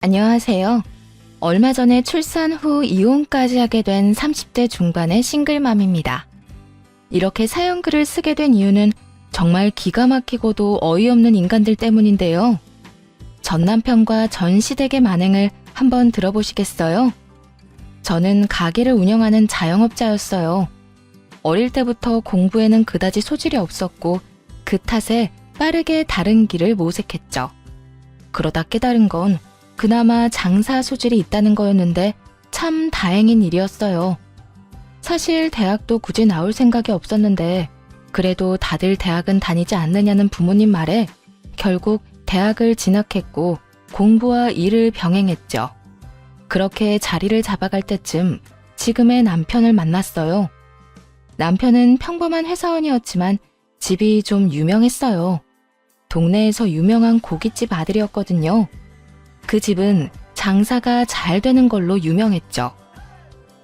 안녕하세요. 얼마 전에 출산 후 이혼까지 하게 된 30대 중반의 싱글맘입니다. 이렇게 사연글을 쓰게 된 이유는 정말 기가 막히고도 어이없는 인간들 때문인데요. 전 남편과 전 시댁의 만행을 한번 들어보시겠어요? 저는 가게를 운영하는 자영업자였어요. 어릴 때부터 공부에는 그다지 소질이 없었고 그 탓에 빠르게 다른 길을 모색했죠. 그러다 깨달은 건 그나마 장사 소질이 있다는 거였는데 참 다행인 일이었어요. 사실 대학도 굳이 나올 생각이 없었는데 그래도 다들 대학은 다니지 않느냐는 부모님 말에 결국 대학을 진학했고 공부와 일을 병행했죠. 그렇게 자리를 잡아갈 때쯤 지금의 남편을 만났어요. 남편은 평범한 회사원이었지만 집이 좀 유명했어요. 동네에서 유명한 고깃집 아들이었거든요. 그 집은 장사가 잘 되는 걸로 유명했죠.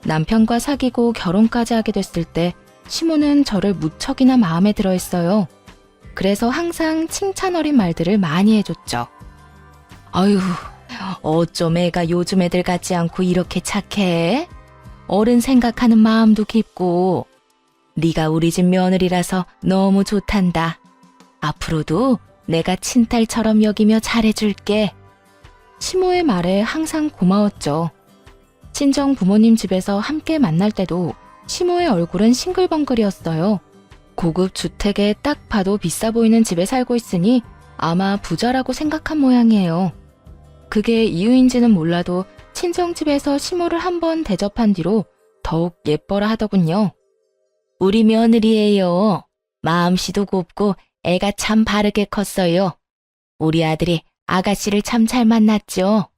남편과 사귀고 결혼까지 하게 됐을 때 시모는 저를 무척이나 마음에 들어 했어요. 그래서 항상 칭찬 어린 말들을 많이 해줬죠. 아유, 어쩜 애가 요즘 애들 같지 않고 이렇게 착해? 어른 생각하는 마음도 깊고 네가 우리 집 며느리라서 너무 좋단다. 앞으로도 내가 친딸처럼 여기며 잘해줄게. 시모의 말에 항상 고마웠죠. 친정 부모님 집에서 함께 만날 때도 시모의 얼굴은 싱글벙글이었어요. 고급 주택에 딱 봐도 비싸 보이는 집에 살고 있으니 아마 부자라고 생각한 모양이에요. 그게 이유인지는 몰라도 친정집에서 시모를 한번 대접한 뒤로 더욱 예뻐라 하더군요. 우리 며느리예요. 마음씨도 곱고 애가 참 바르게 컸어요. 우리 아들이 아가씨를 참 잘 만났죠.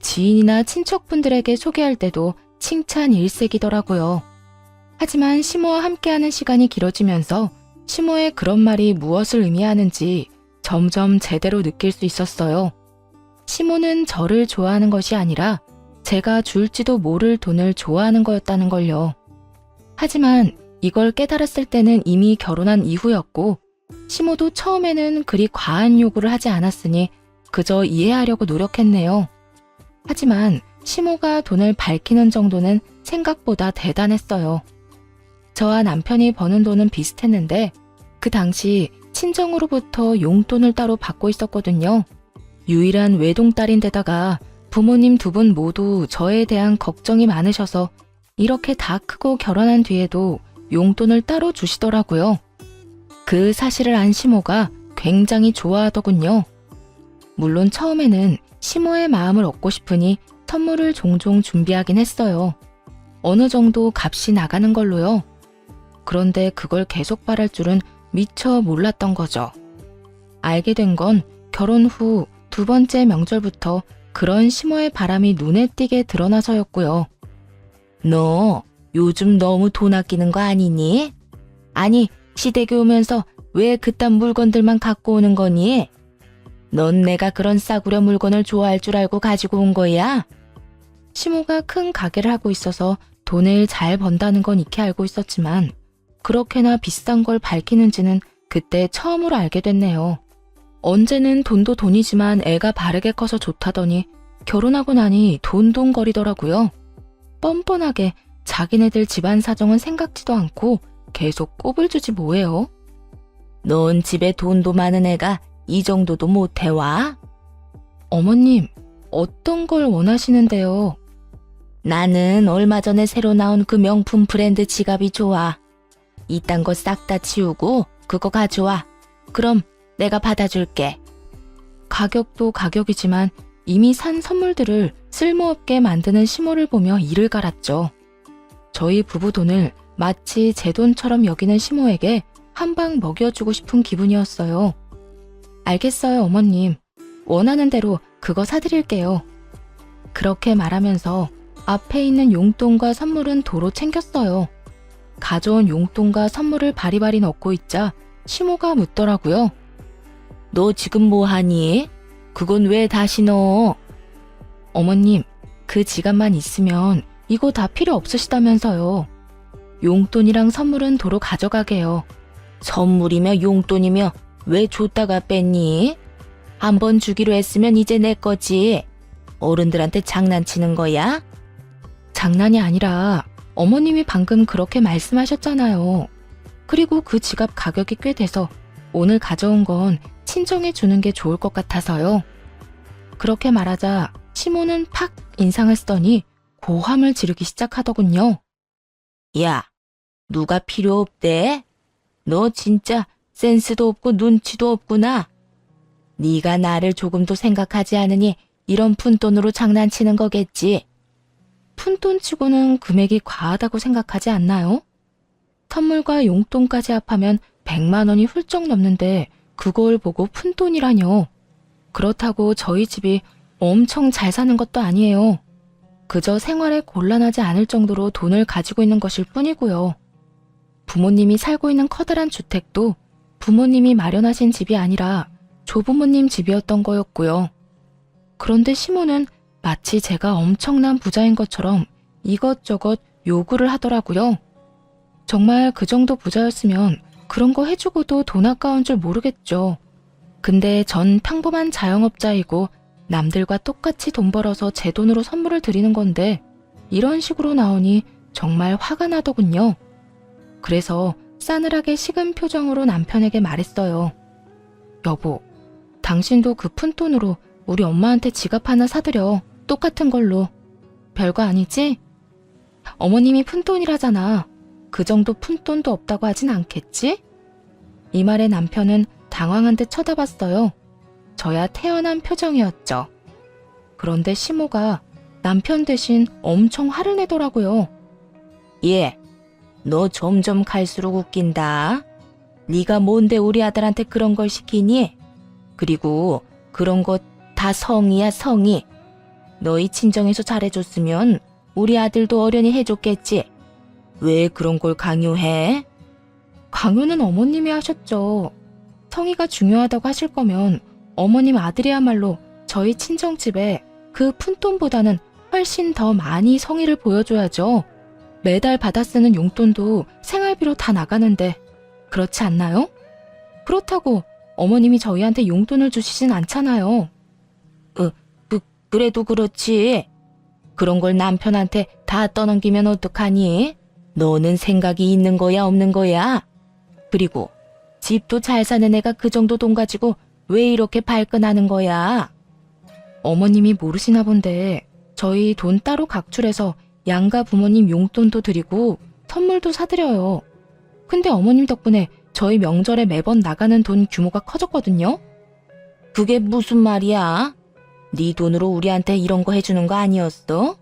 지인이나 친척분들에게 소개할 때도 칭찬 일색이더라고요. 하지만 시모와 함께하는 시간이 길어지면서 시모의 그런 말이 무엇을 의미하는지 점점 제대로 느낄 수 있었어요. 시모는 저를 좋아하는 것이 아니라 제가 줄지도 모를 돈을 좋아하는 거였다는 걸요. 하지만 이걸 깨달았을 때는 이미 결혼한 이후였고 시모도 처음에는 그리 과한 요구를 하지 않았으니 그저 이해하려고 노력했네요. 하지만 시모가 돈을 밝히는 정도는 생각보다 대단했어요. 저와 남편이 버는 돈은 비슷했는데 그 당시 친정으로부터 용돈을 따로 받고 있었거든요. 유일한 외동딸인데다가 부모님 두 분 모두 저에 대한 걱정이 많으셔서 이렇게 다 크고 결혼한 뒤에도 용돈을 따로 주시더라고요. 그 사실을 안 시모가 굉장히 좋아하더군요. 물론 처음에는 시모의 마음을 얻고 싶으니 선물을 종종 준비하긴 했어요. 어느 정도 값이 나가는 걸로요. 그런데 그걸 계속 바랄 줄은 미처 몰랐던 거죠. 알게 된 건 결혼 후 두 번째 명절부터 그런 시모의 바람이 눈에 띄게 드러나서였고요. 너 요즘 너무 돈 아끼는 거 아니니? 아니, 시댁에 오면서 왜 그딴 물건들만 갖고 오는 거니? 넌 내가 그런 싸구려 물건을 좋아할 줄 알고 가지고 온 거야? 시모가 큰 가게를 하고 있어서 돈을 잘 번다는 건 익히 알고 있었지만 그렇게나 비싼 걸 밝히는지는 그때 처음으로 알게 됐네요. 언제는 돈도 돈이지만 애가 바르게 커서 좋다더니 결혼하고 나니 돈돈거리더라고요. 뻔뻔하게 자기네들 집안 사정은 생각지도 않고 계속 꼽을 주지 뭐예요? 넌 집에 돈도 많은 애가 이 정도도 못 해와? 어머님, 어떤 걸 원하시는데요? 나는 얼마 전에 새로 나온 그 명품 브랜드 지갑이 좋아. 이딴 거 싹 다 치우고 그거 가져와. 그럼 내가 받아줄게. 가격도 가격이지만 이미 산 선물들을 쓸모없게 만드는 시모를 보며 이를 갈았죠. 저희 부부 돈을 마치 제 돈처럼 여기는 시모에게 한 방 먹여주고 싶은 기분이었어요. 알겠어요, 어머님. 원하는 대로 그거 사드릴게요. 그렇게 말하면서 앞에 있는 용돈과 선물은 도로 챙겼어요. 가져온 용돈과 선물을 바리바리 넣고 있자 시모가 묻더라고요. 너 지금 뭐 하니? 그건 왜 다시 넣어? 어머님, 그 지갑만 있으면 이거 다 필요 없으시다면서요. 용돈이랑 선물은 도로 가져가게요. 선물이며 용돈이며 왜 줬다가 뺐니? 한 번 주기로 했으면 이제 내 거지. 어른들한테 장난치는 거야? 장난이 아니라 어머님이 방금 그렇게 말씀하셨잖아요. 그리고 그 지갑 가격이 꽤 돼서 오늘 가져온 건 친정에 주는 게 좋을 것 같아서요. 그렇게 말하자 시모는 팍 인상을 쓰더니 고함을 지르기 시작하더군요. 야, 누가 필요 없대? 너 진짜 센스도 없고 눈치도 없구나. 네가 나를 조금도 생각하지 않으니 이런 푼돈으로 장난치는 거겠지. 푼돈치고는 금액이 과하다고 생각하지 않나요? 선물과 용돈까지 합하면 100만 원이 훌쩍 넘는데 그걸 보고 푼돈이라뇨. 그렇다고 저희 집이 엄청 잘 사는 것도 아니에요. 그저 생활에 곤란하지 않을 정도로 돈을 가지고 있는 것일 뿐이고요. 부모님이 살고 있는 커다란 주택도 부모님이 마련하신 집이 아니라 조부모님 집이었던 거였고요. 그런데 시모는 마치 제가 엄청난 부자인 것처럼 이것저것 요구를 하더라고요. 정말 그 정도 부자였으면 그런 거 해주고도 돈 아까운 줄 모르겠죠. 근데 전 평범한 자영업자이고 남들과 똑같이 돈 벌어서 제 돈으로 선물을 드리는 건데 이런 식으로 나오니 정말 화가 나더군요. 그래서 싸늘하게 식은 표정으로 남편에게 말했어요. 여보, 당신도 그 푼돈으로 우리 엄마한테 지갑 하나 사드려. 똑같은 걸로. 별거 아니지? 어머님이 푼돈이라잖아. 그 정도 푼돈도 없다고 하진 않겠지? 이 말에 남편은 당황한 듯 쳐다봤어요. 저야 태연한 표정이었죠. 그런데 시모가 남편 대신 엄청 화를 내더라고요. 얘, 너 점점 갈수록 웃긴다. 네가 뭔데 우리 아들한테 그런 걸 시키니? 그리고 그런 거 다 성의야, 성의. 너희 친정에서 잘해줬으면 우리 아들도 어련히 해줬겠지. 왜 그런 걸 강요해? 강요는 어머님이 하셨죠. 성의가 중요하다고 하실 거면 어머님 아들이야말로 저희 친정집에 그 푼돈보다는 훨씬 더 많이 성의를 보여줘야죠. 매달 받아 쓰는 용돈도 생활비로 다 나가는데 그렇지 않나요? 그렇다고 어머님이 저희한테 용돈을 주시진 않잖아요. 그래도 그렇지. 그런 걸 남편한테 다 떠넘기면 어떡하니? 너는 생각이 있는 거야, 없는 거야? 그리고 집도 잘 사는 애가 그 정도 돈 가지고 왜 이렇게 발끈하는 거야? 어머님이 모르시나 본데 저희 돈 따로 각출해서 양가 부모님 용돈도 드리고 선물도 사드려요. 근데 어머님 덕분에 저희 명절에 매번 나가는 돈 규모가 커졌거든요. 그게 무슨 말이야? 네 돈으로 우리한테 이런 거 해주는 거 아니었어?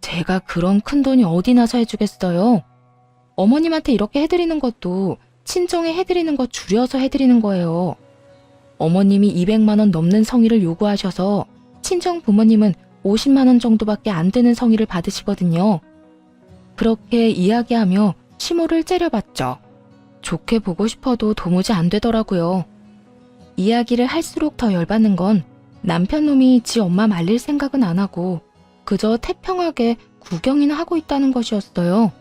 제가 그런 큰 돈이 어디 나서 해주겠어요. 어머님한테 이렇게 해드리는 것도 친정에 해드리는 거 줄여서 해드리는 거예요. 어머님이 200만 원 넘는 성의를 요구하셔서 친정 부모님은 50만 원 정도밖에 안 되는 성의를 받으시거든요. 그렇게 이야기하며 시모를 째려봤죠. 좋게 보고 싶어도 도무지 안 되더라고요. 이야기를 할수록 더 열받는 건 남편 놈이 지 엄마 말릴 생각은 안 하고 그저 태평하게 구경이나 하고 있다는 것이었어요.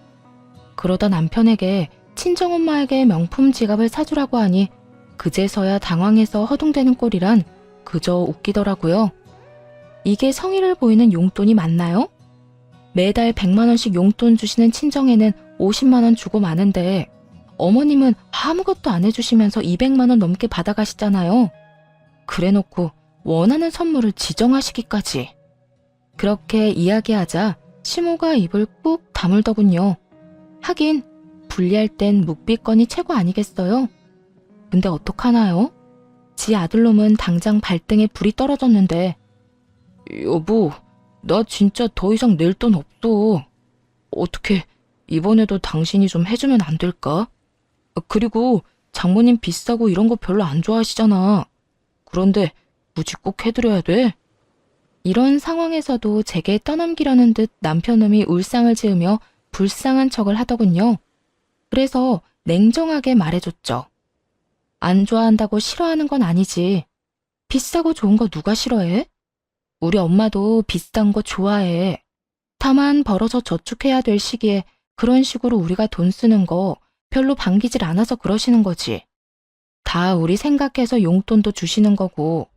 그러다 남편에게 친정엄마에게 명품 지갑을 사주라고 하니 그제서야 당황해서 허둥대는 꼴이란 그저 웃기더라고요. 이게 성의를 보이는 용돈이 맞나요? 매달 100만 원씩 용돈 주시는 친정에는 50만 원 주고 마는데 어머님은 아무것도 안 해주시면서 200만 원 넘게 받아가시잖아요. 그래놓고 원하는 선물을 지정하시기까지. 그렇게 이야기하자 시모가 입을 꾹 다물더군요. 하긴 분리할 땐 묵비권이 최고 아니겠어요? 근데 어떡하나요? 지 아들놈은 당장 발등에 불이 떨어졌는데 여보, 나 진짜 더 이상 낼 돈 없어. 어떻게 이번에도 당신이 좀 해주면 안 될까? 그리고 장모님 비싸고 이런 거 별로 안 좋아하시잖아. 그런데 굳이 꼭 해드려야 돼? 이런 상황에서도 제게 떠넘기려는 듯 남편놈이 울상을 지으며 불쌍한 척을 하더군요. 그래서 냉정하게 말해줬죠. 안 좋아한다고 싫어하는 건 아니지. 비싸고 좋은 거 누가 싫어해? 우리 엄마도 비싼 거 좋아해. 다만 벌어서 저축해야 될 시기에 그런 식으로 우리가 돈 쓰는 거 별로 반기질 않아서 그러시는 거지. 다 우리 생각해서 용돈도 주시는 거고.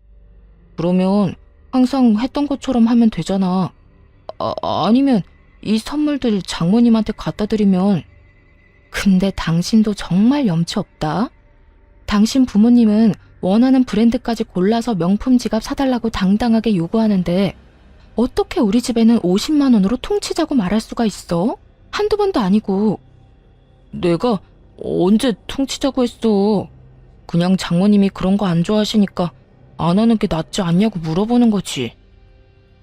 그러면 항상 했던 것처럼 하면 되잖아. 아니면 이 선물들 장모님한테 갖다 드리면. 근데 당신도 정말 염치 없다. 당신 부모님은 원하는 브랜드까지 골라서 명품 지갑 사달라고 당당하게 요구하는데 어떻게 우리 집에는 50만 원으로 퉁치자고 말할 수가 있어? 한두 번도 아니고. 내가 언제 퉁치자고 했어. 그냥 장모님이 그런 거 안 좋아하시니까 안 하는 게 낫지 않냐고 물어보는 거지.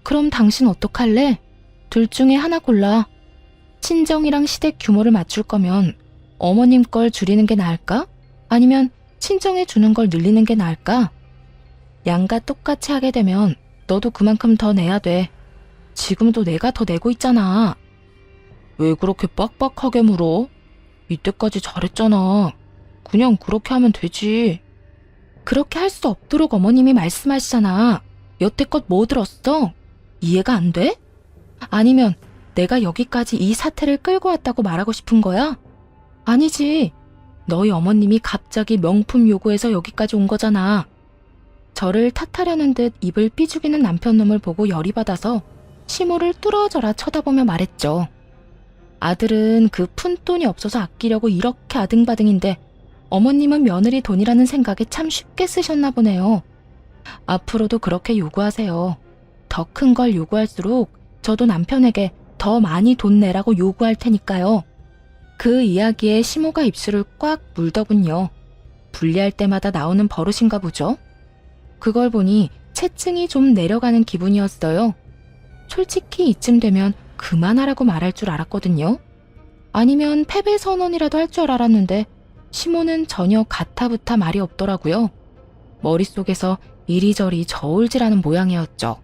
그럼 당신 어떡할래? 둘 중에 하나 골라. 친정이랑 시댁 규모를 맞출 거면 어머님 걸 줄이는 게 나을까? 아니면 친정에 주는 걸 늘리는 게 나을까? 양가 똑같이 하게 되면 너도 그만큼 더 내야 돼. 지금도 내가 더 내고 있잖아. 왜 그렇게 빡빡하게 물어? 이때까지 잘했잖아. 그냥 그렇게 하면 되지. 그렇게 할 수 없도록 어머님이 말씀하시잖아. 여태껏 뭐 들었어? 이해가 안 돼? 아니면 내가 여기까지 이 사태를 끌고 왔다고 말하고 싶은 거야? 아니지. 너희 어머님이 갑자기 명품 요구해서 여기까지 온 거잖아. 저를 탓하려는 듯 입을 삐죽이는 남편놈을 보고 열이 받아서 시모를 뚫어져라 쳐다보며 말했죠. 아들은 그 푼돈이 없어서 아끼려고 이렇게 아등바등인데 어머님은 며느리 돈이라는 생각에 참 쉽게 쓰셨나 보네요. 앞으로도 그렇게 요구하세요. 더 큰 걸 요구할수록 저도 남편에게 더 많이 돈 내라고 요구할 테니까요. 그 이야기에 시모가 입술을 꽉 물더군요. 분리할 때마다 나오는 버릇인가 보죠. 그걸 보니 체증이 좀 내려가는 기분이었어요. 솔직히 이쯤 되면 그만하라고 말할 줄 알았거든요. 아니면 패배 선언이라도 할 줄 알았는데 시모는 전혀 가타부타 말이 없더라고요. 머릿속에서 이리저리 저울질하는 모양이었죠.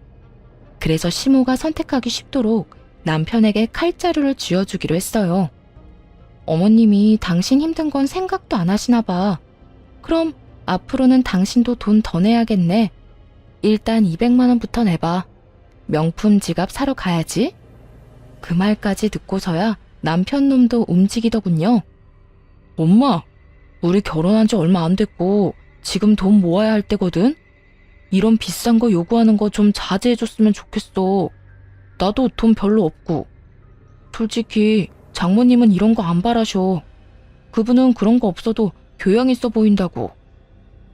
그래서 시모가 선택하기 쉽도록 남편에게 칼자루를 쥐어주기로 했어요. 어머님이 당신 힘든 건 생각도 안 하시나 봐. 그럼 앞으로는 당신도 돈 더 내야겠네. 일단 200만 원부터 내봐. 명품 지갑 사러 가야지. 그 말까지 듣고서야 남편 놈도 움직이더군요. 엄마, 우리 결혼한 지 얼마 안 됐고 지금 돈 모아야 할 때거든? 이런 비싼 거 요구하는 거 좀 자제해줬으면 좋겠어. 나도 돈 별로 없고. 솔직히 장모님은 이런 거 안 바라셔. 그분은 그런 거 없어도 교양 있어 보인다고.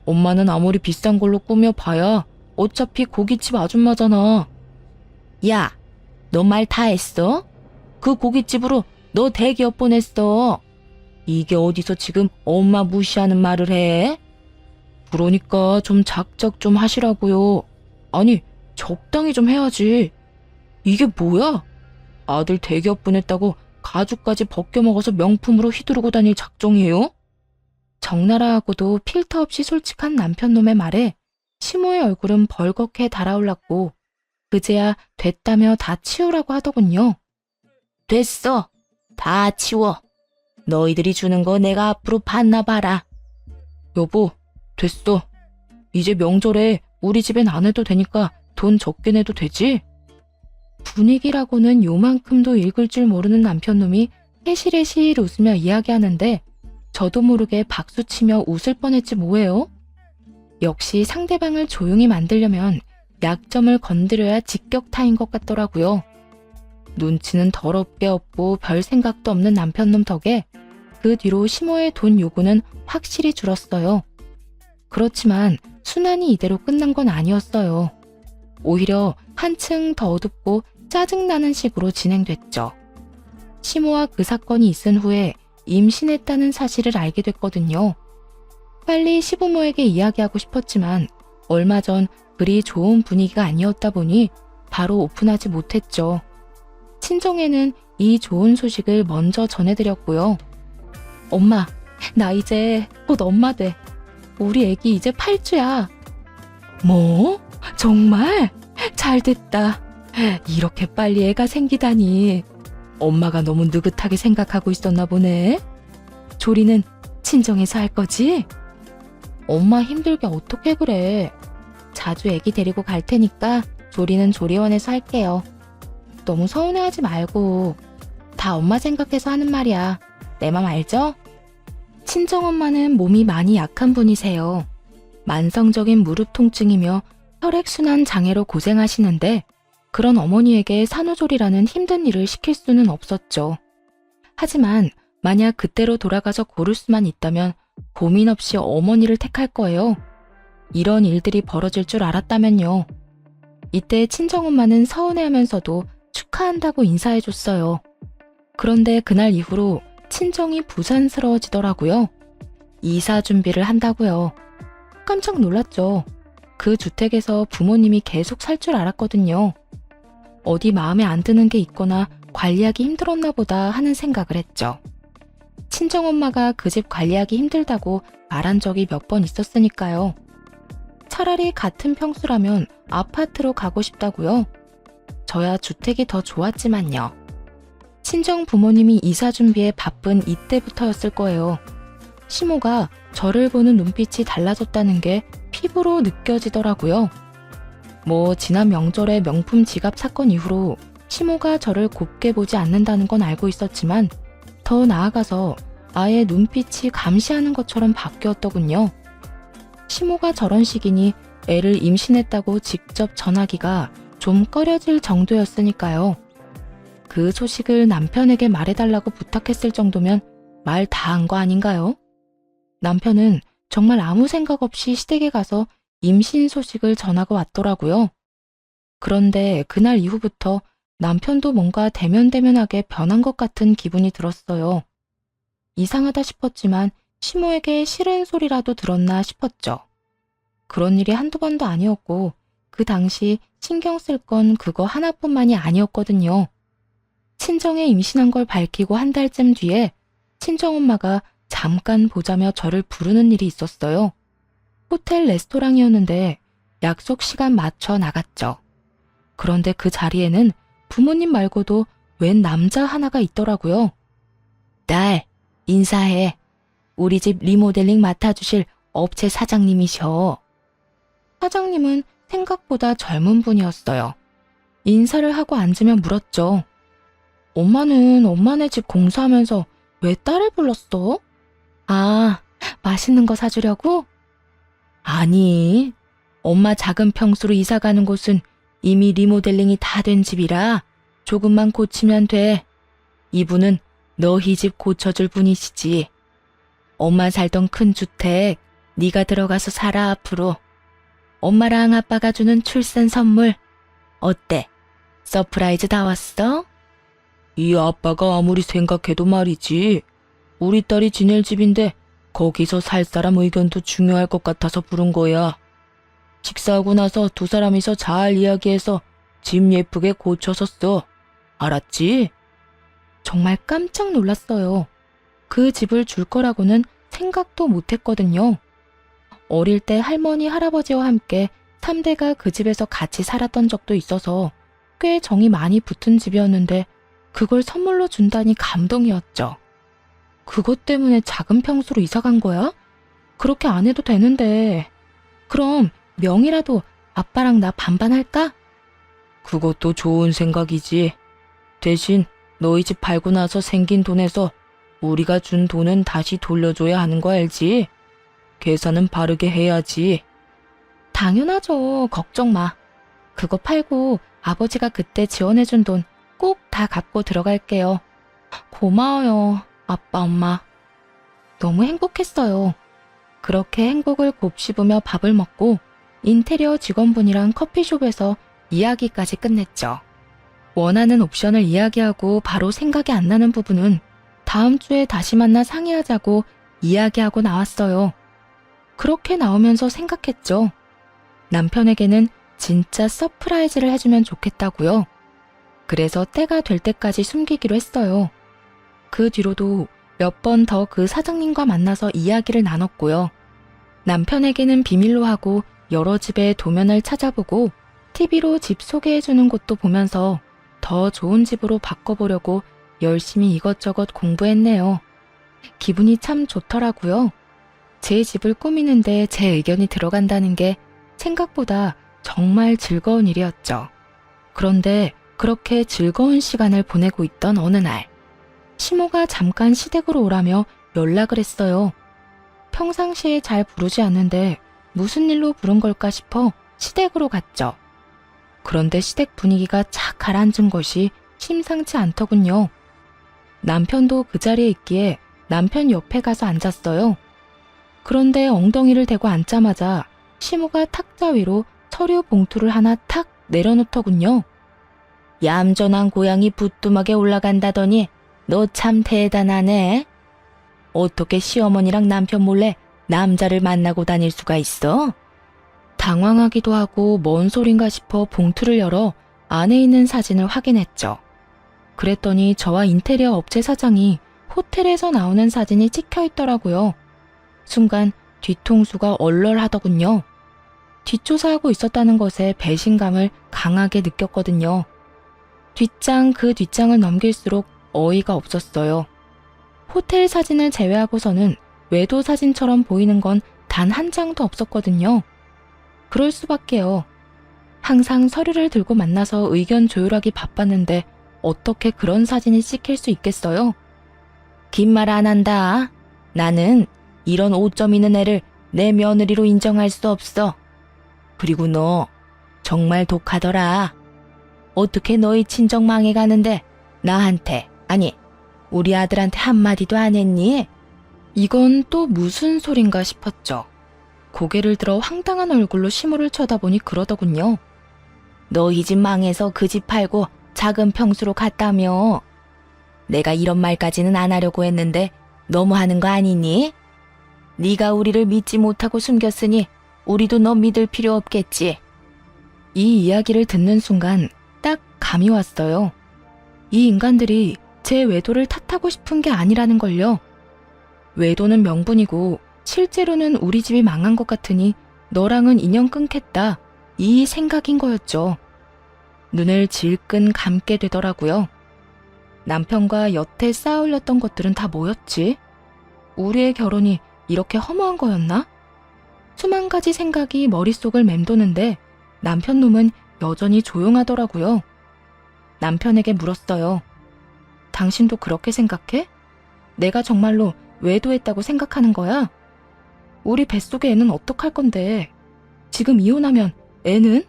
엄마는 아무리 비싼 걸로 꾸며봐야 어차피 고깃집 아줌마잖아. 야, 너 말 다 했어? 그 고깃집으로 너 대기업 보냈어. 이게 어디서 지금 엄마 무시하는 말을 해? 그러니까 좀 작작 좀 하시라고요. 아니, 적당히 좀 해야지. 이게 뭐야? 아들 대기업 보냈다고 가죽까지 벗겨먹어서 명품으로 휘두르고 다닐 작정이에요? 적나라하고도 필터 없이 솔직한 남편놈의 말에 시모의 얼굴은 벌겋게 달아올랐고 그제야 됐다며 다 치우라고 하더군요. 됐어. 다 치워. 너희들이 주는 거 내가 앞으로 받나 봐라. 여보, 됐어. 이제 명절에 우리 집엔 안 해도 되니까 돈 적게 내도 되지? 분위기라고는 요만큼도 읽을 줄 모르는 남편놈이 해실해실 웃으며 이야기하는데 저도 모르게 박수치며 웃을 뻔했지 뭐예요? 역시 상대방을 조용히 만들려면 약점을 건드려야 직격타인 것 같더라고요. 눈치는 더럽게 없고 별 생각도 없는 남편놈 덕에 그 뒤로 시모의 돈 요구는 확실히 줄었어요. 그렇지만 순환이 이대로 끝난 건 아니었어요. 오히려 한층 더 어둡고 짜증나는 식으로 진행됐죠. 시모와 그 사건이 있은 후에 임신했다는 사실을 알게 됐거든요. 빨리 시부모에게 이야기하고 싶었지만 얼마 전 그리 좋은 분위기가 아니었다 보니 바로 오픈하지 못했죠. 친정에는 이 좋은 소식을 먼저 전해드렸고요. 엄마, 나 이제 곧 엄마 돼. 우리 애기 이제 8주야. 뭐? 정말? 잘 됐다. 이렇게 빨리 애가 생기다니. 엄마가 너무 느긋하게 생각하고 있었나 보네. 조리는 친정에서 할 거지? 엄마 힘들게 어떻게 그래. 자주 애기 데리고 갈 테니까 조리는 조리원에서 할게요. 너무 서운해하지 말고. 다 엄마 생각해서 하는 말이야. 내 맘 알죠? 친정엄마는 몸이 많이 약한 분이세요. 만성적인 무릎 통증이며 혈액순환 장애로 고생하시는데 그런 어머니에게 산후조리라는 힘든 일을 시킬 수는 없었죠. 하지만 만약 그때로 돌아가서 고를 수만 있다면 고민 없이 어머니를 택할 거예요. 이런 일들이 벌어질 줄 알았다면요. 이때 친정엄마는 서운해하면서도 축하한다고 인사해줬어요. 그런데 그날 이후로 친정이 부산스러워지더라고요. 이사 준비를 한다고요. 깜짝 놀랐죠. 그 주택에서 부모님이 계속 살 줄 알았거든요. 어디 마음에 안 드는 게 있거나 관리하기 힘들었나 보다 하는 생각을 했죠. 친정엄마가 그 집 관리하기 힘들다고 말한 적이 몇 번 있었으니까요. 차라리 같은 평수라면 아파트로 가고 싶다고요. 저야 주택이 더 좋았지만요. 친정 부모님이 이사 준비에 바쁜 이때부터였을 거예요. 시모가 저를 보는 눈빛이 달라졌다는 게 피부로 느껴지더라고요. 지난 명절에 명품 지갑 사건 이후로 시모가 저를 곱게 보지 않는다는 건 알고 있었지만 더 나아가서 아예 눈빛이 감시하는 것처럼 바뀌었더군요. 시모가 저런 식이니 애를 임신했다고 직접 전하기가 좀 꺼려질 정도였으니까요. 그 소식을 남편에게 말해달라고 부탁했을 정도면 말 다 한 거 아닌가요? 남편은 정말 아무 생각 없이 시댁에 가서 임신 소식을 전하고 왔더라고요. 그런데 그날 이후부터 남편도 뭔가 대면대면하게 변한 것 같은 기분이 들었어요. 이상하다 싶었지만 시모에게 싫은 소리라도 들었나 싶었죠. 그런 일이 한두 번도 아니었고 그 당시 신경 쓸 건 그거 하나뿐만이 아니었거든요. 친정에 임신한 걸 밝히고 한 달쯤 뒤에 친정엄마가 잠깐 보자며 저를 부르는 일이 있었어요. 호텔 레스토랑이었는데 약속 시간 맞춰 나갔죠. 그런데 그 자리에는 부모님 말고도 웬 남자 하나가 있더라고요. 딸, 인사해. 우리 집 리모델링 맡아주실 업체 사장님이셔. 사장님은 생각보다 젊은 분이었어요. 인사를 하고 앉으며 물었죠. 엄마는 엄마네 집 공사하면서 왜 딸을 불렀어? 아, 맛있는 거 사주려고? 아니, 엄마 작은 평수로 이사 가는 곳은 이미 리모델링이 다 된 집이라 조금만 고치면 돼. 이분은 너희 집 고쳐줄 분이시지. 엄마 살던 큰 주택 네가 들어가서 살아 앞으로. 엄마랑 아빠가 주는 출산 선물 어때? 서프라이즈 다 왔어? 이 아빠가 아무리 생각해도 말이지. 우리 딸이 지낼 집인데 거기서 살 사람 의견도 중요할 것 같아서 부른 거야. 식사하고 나서 두 사람이서 잘 이야기해서 집 예쁘게 고쳐서 써. 알았지? 정말 깜짝 놀랐어요. 그 집을 줄 거라고는 생각도 못했거든요. 어릴 때 할머니, 할아버지와 함께 3대가 그 집에서 같이 살았던 적도 있어서 꽤 정이 많이 붙은 집이었는데 그걸 선물로 준다니 감동이었죠. 그것 때문에 작은 평수로 이사 간 거야? 그렇게 안 해도 되는데. 그럼 명이라도 아빠랑 나 반반할까? 그것도 좋은 생각이지. 대신 너희 집 팔고 나서 생긴 돈에서 우리가 준 돈은 다시 돌려줘야 하는 거 알지? 계산은 바르게 해야지. 당연하죠. 걱정 마. 그거 팔고 아버지가 그때 지원해준 돈 꼭 다 갚고 들어갈게요. 고마워요, 아빠, 엄마. 너무 행복했어요. 그렇게 행복을 곱씹으며 밥을 먹고 인테리어 직원분이랑 커피숍에서 이야기까지 끝냈죠. 원하는 옵션을 이야기하고 바로 생각이 안 나는 부분은 다음 주에 다시 만나 상의하자고 이야기하고 나왔어요. 그렇게 나오면서 생각했죠. 남편에게는 진짜 서프라이즈를 해주면 좋겠다고요. 그래서 때가 될 때까지 숨기기로 했어요. 그 뒤로도 몇 번 더 그 사장님과 만나서 이야기를 나눴고요. 남편에게는 비밀로 하고 여러 집의 도면을 찾아보고 TV로 집 소개해주는 곳도 보면서 더 좋은 집으로 바꿔보려고 열심히 이것저것 공부했네요. 기분이 참 좋더라고요. 제 집을 꾸미는데 제 의견이 들어간다는 게 생각보다 정말 즐거운 일이었죠. 그런데 그렇게 즐거운 시간을 보내고 있던 어느 날, 시모가 잠깐 시댁으로 오라며 연락을 했어요. 평상시에 잘 부르지 않는데 무슨 일로 부른 걸까 싶어 시댁으로 갔죠. 그런데 시댁 분위기가 착 가라앉은 것이 심상치 않더군요. 남편도 그 자리에 있기에 남편 옆에 가서 앉았어요. 그런데 엉덩이를 대고 앉자마자 시모가 탁자 위로 서류 봉투를 하나 탁 내려놓더군요. 얌전한 고양이 부뚜막에 올라간다더니 너 참 대단하네. 어떻게 시어머니랑 남편 몰래 남자를 만나고 다닐 수가 있어? 당황하기도 하고 뭔 소린가 싶어 봉투를 열어 안에 있는 사진을 확인했죠. 그랬더니 저와 인테리어 업체 사장이 호텔에서 나오는 사진이 찍혀 있더라고요. 순간 뒤통수가 얼얼하더군요. 뒷조사하고 있었다는 것에 배신감을 강하게 느꼈거든요. 뒷장 그 뒷장을 넘길수록 어이가 없었어요. 호텔 사진을 제외하고서는 외도 사진처럼 보이는 건 단 한 장도 없었거든요. 그럴 수밖에요. 항상 서류를 들고 만나서 의견 조율하기 바빴는데 어떻게 그런 사진이 찍힐 수 있겠어요? 긴 말 안 한다. 나는 이런 오점 있는 애를 내 며느리로 인정할 수 없어. 그리고 너 정말 독하더라. 어떻게 너희 친정 망해가는데 나한테, 아니 우리 아들한테 한마디도 안 했니? 이건 또 무슨 소린가 싶었죠. 고개를 들어 황당한 얼굴로 시모를 쳐다보니 그러더군요. 너희 집 망해서 그 집 팔고 작은 평수로 갔다며. 내가 이런 말까지는 안 하려고 했는데 너무 하는 거 아니니? 네가 우리를 믿지 못하고 숨겼으니 우리도 너 믿을 필요 없겠지. 이 이야기를 듣는 순간 딱 감이 왔어요. 이 인간들이 제 외도를 탓하고 싶은 게 아니라는 걸요. 외도는 명분이고 실제로는 우리 집이 망한 것 같으니 너랑은 인연 끊겠다. 이 생각인 거였죠. 눈을 질끈 감게 되더라고요. 남편과 여태 쌓아올렸던 것들은 다 뭐였지? 우리의 결혼이 이렇게 허무한 거였나? 수만 가지 생각이 머릿속을 맴도는데 남편 놈은 여전히 조용하더라고요. 남편에게 물었어요. 당신도 그렇게 생각해? 내가 정말로 외도했다고 생각하는 거야? 우리 뱃속의 애는 어떡할 건데? 지금 이혼하면 애는?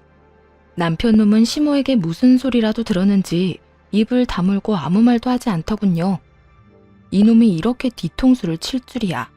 남편 놈은 시모에게 무슨 소리라도 들었는지 입을 다물고 아무 말도 하지 않더군요. 이놈이 이렇게 뒤통수를 칠 줄이야.